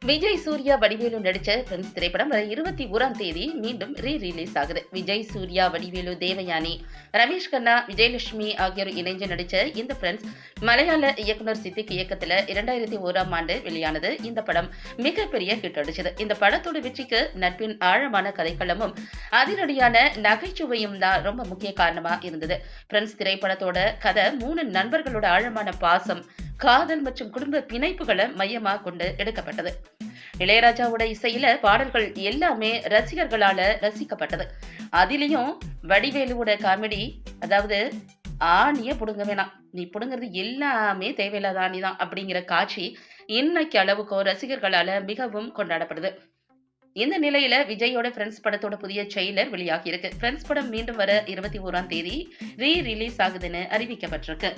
விஜய், சூர்யா, வடிவேலு நடிச்ச ஃப்ரெண்ட்ஸ் திரைப்படம் வர 21ஆம் தேதி மீண்டும் ரிலீஸ் ஆகுது. விஜய், சூர்யா, வடிவேலு, தேவயானி, ரமேஷ் கண்ணா, விஜயலட்சுமி ஆகியோர் இணைஞ்சு நடிச்ச இந்த ஃப்ரெண்ட்ஸ் மலையாள இயக்குனர் சித்திக் இயக்கத்துல 2001ஆம் ஆண்டு வெளியானது. இந்த படம் மிகப்பெரிய ஹிட் அடிச்சது. இந்த படத்தோட வெற்றிக்கு நட்பின் ஆழமான கதைக்களமும் அதிரடியான நகைச்சுவையும் தான் ரொம்ப முக்கிய காரணமா இருந்தது. ஃப்ரெண்ட்ஸ் திரைப்படத்தோட கதை 3 நண்பர்களோட ஆழமான பாசம், காதல் மற்றும் குடும்ப பிணைப்புகளை மையமா கொண்டு எடுக்கப்பட்டது. இளையராஜாவோட இசையில பாடல்கள் எல்லாமே ரசிகர்களால ரசிக்கப்பட்டது. அதிலையும் வடிவேலுவோட காமெடி, அதாவது ஆணிய புடுங்க வேணாம், நீ புடுங்கிறது எல்லாமே தேவையில்லாத ஆணிதான் அப்படிங்கிற காட்சி இன்னைக்கு அளவுக்கும் ரசிகர்களால மிகவும் கொண்டாடப்படுது. இந்த நிலையில விஜயோட ஃப்ரெண்ட்ஸ் படத்தோட புதிய ட்ரெய்லர் வெளியாகி இருக்கு. ஃப்ரெண்ட்ஸ் படம் மீண்டும் வர 21ஆம் தேதி ரிலீஸ் ஆகுதுன்னு அறிவிக்கப்பட்டிருக்கு.